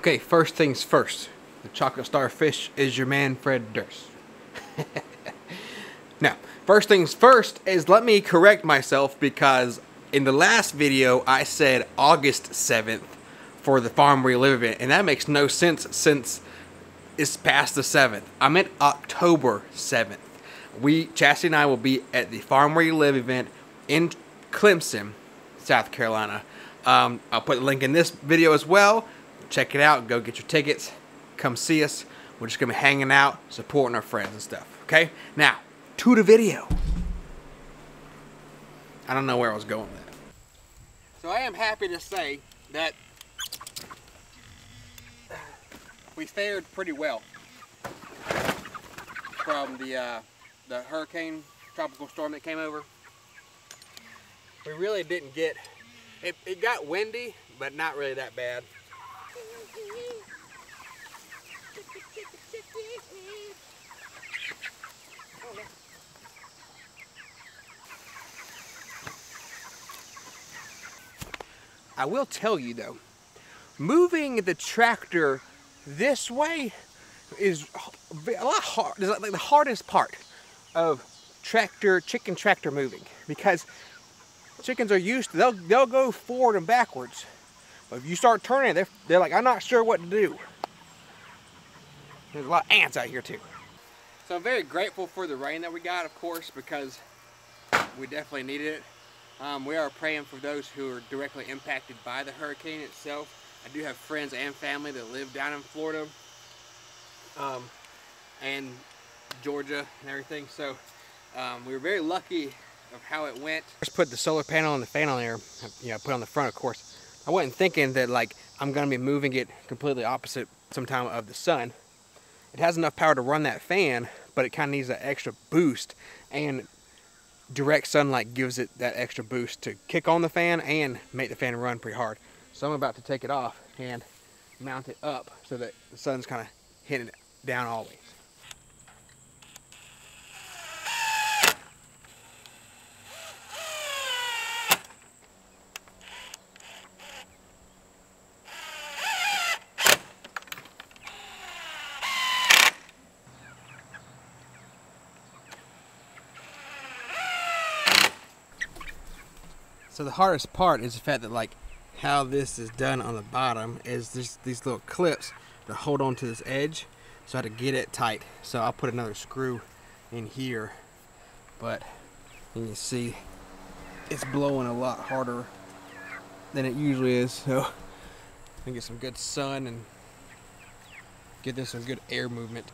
Okay, first things first. The chocolate starfish is your man, Fred Durst. Now, first things first is let me correct myself, because in the last video I said August 7th for the Farm Where You Live event, and that makes no sense since it's past the 7th. I meant October 7th. Chastity and I will be at the Farm Where You Live event in Clemson, South Carolina. I'll put the link in this video as well. Check it out. Go get your tickets. Come see us. We're just going to be hanging out, supporting our friends and stuff. Okay? Now, to the video. I don't know where I was going with that. So I am happy to say that we fared pretty well from the hurricane tropical storm that came over. We really didn't get it got windy, but not really that bad. I will tell you though, moving the tractor this way is a lot hard. It's like the hardest part of chicken tractor moving, because chickens are used to, they'll go forward and backwards, but if you start turning, they're like, I'm not sure what to do. There's a lot of ants out here too. So I'm very grateful for the rain that we got, of course, because we definitely needed it. We are praying for those who are directly impacted by the hurricane itself. I do have friends and family that live down in Florida and Georgia and everything, so we were very lucky of how it went. Just put the solar panel and the fan on there, you know, put on the front, of course. I wasn't thinking that like I'm gonna be moving it completely opposite sometime of the sun. It has enough power to run that fan, but it kind of needs that extra boost, and direct sunlight gives it that extra boost to kick on the fan and make the fan run pretty hard. So I'm about to take it off and mount it up so that the sun's kind of hitting it down always. So the hardest part is the fact that like how this is done on the bottom is just these little clips to hold on to this edge. So I had to get it tight. So I'll put another screw in here, but you can see it's blowing a lot harder than it usually is. So I can get some good sun and get this some good air movement.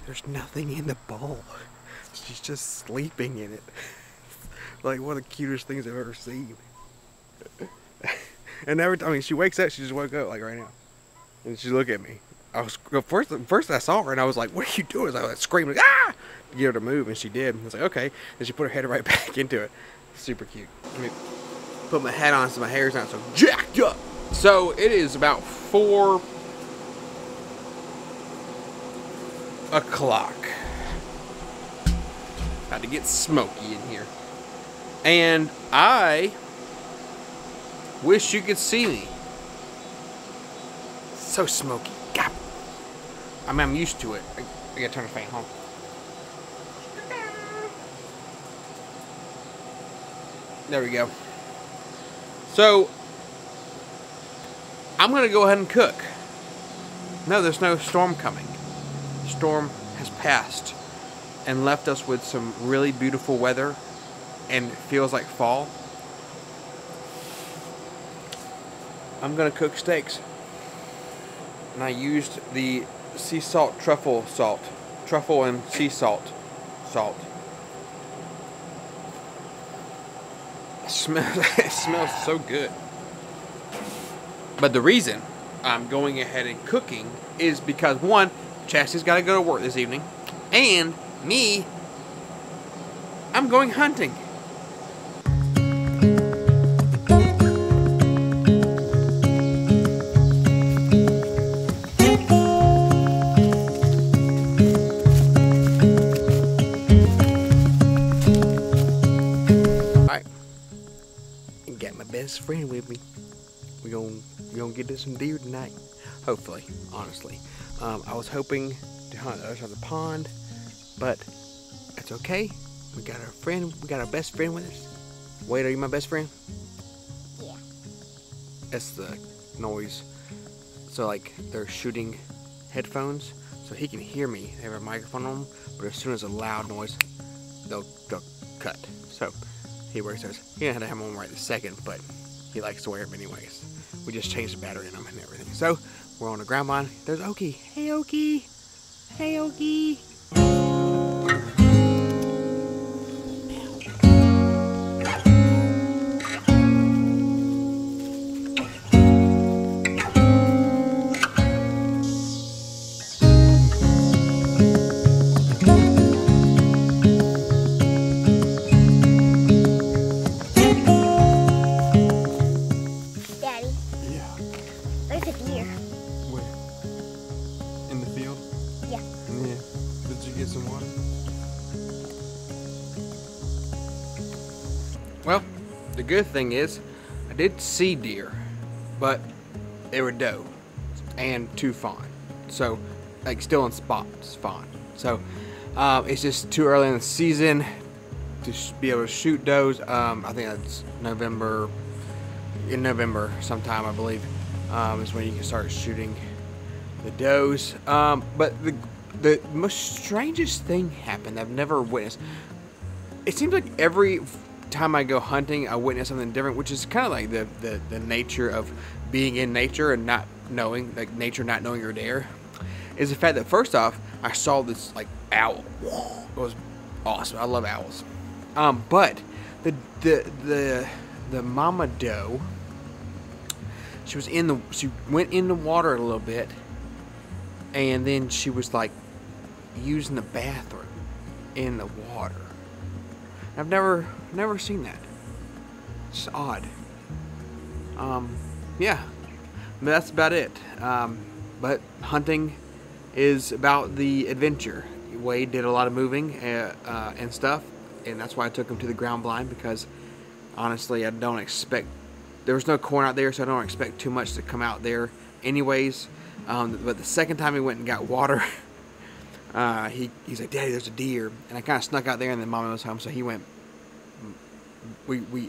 There's nothing in the bowl. She's just sleeping in it. Like one of the cutest things I've ever seen. And every time, I mean, she wakes up, she just woke up like right now, and she look at me. I was first I saw her and I was like, "What are you doing?" I was like screaming, "Ah!" to get her to move, and she did. I was like, "Okay," and she put her head right back into it. Super cute. Let me put my hat on so my hair's not so jacked up. So it is about 4 o'clock. About to get smoky in here, and I wish you could see me. So smoky. God. I mean, I'm used to it. I gotta turn the fan on. There we go. So I'm gonna go ahead and cook. No, there's no storm coming. The storm has passed and left us with some really beautiful weather, and it feels like fall. I'm gonna cook steaks, and I used the sea salt truffle and sea salt. It smells so good. But the reason I'm going ahead and cooking is because, one, Chastity's got to go to work this evening, and me, I'm going hunting. best friend with me. We gonna get to some deer tonight, hopefully. Honestly, I was hoping to hunt the other side of the pond, but that's okay. We got our friend. We got our best friend with us. Wade, are you my best friend? Yeah. That's the noise. So like they're shooting headphones, so he can hear me. They have a microphone on them, but as soon as a loud noise, they'll cut. So he wears those. He didn't have to have them on right this second, but he likes to wear them anyways. We just changed the battery in them and everything. So we're on the ground line. There's Okie. Hey Okie. Hey Okie. Well, the good thing is, I did see deer, but they were doe and 2 fawn. So, like, still in spots, fawn. So, it's just too early in the season to be able to shoot does. I think that's November. In November, sometime I believe, is when you can start shooting the does. But the most strangest thing happened that I've never witnessed. It seems like every time I go hunting, I witness something different, which is kind of like the nature of being in nature and not knowing, like nature not knowing you're there, is the fact that first off, I saw this like owl. It was awesome. I love owls. But the mama doe, she went in the water a little bit, and then she was like using the bathroom in the water. I've never seen that. It's odd. Yeah, but that's about it. But hunting is about the adventure. Wade did a lot of moving and stuff, and that's why I took him to the ground blind, because honestly, I don't expect. There was no corn out there, so I don't expect too much to come out there anyways. But the second time he went and got water, he's like, "Daddy, there's a deer," and I kind of snuck out there, and then Mama was home, so he went.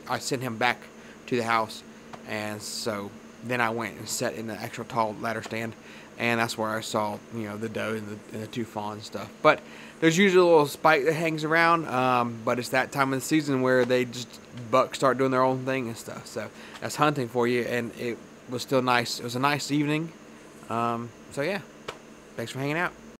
I sent him back to the house, and so then I went and sat in the actual tall ladder stand, and that's where I saw, you know, the doe and the 2 fawn and stuff. But there's usually a little spike that hangs around, but it's that time of the season where bucks start doing their own thing and stuff. So that's hunting for you, and it was still nice. It was a nice evening. So yeah, thanks for hanging out.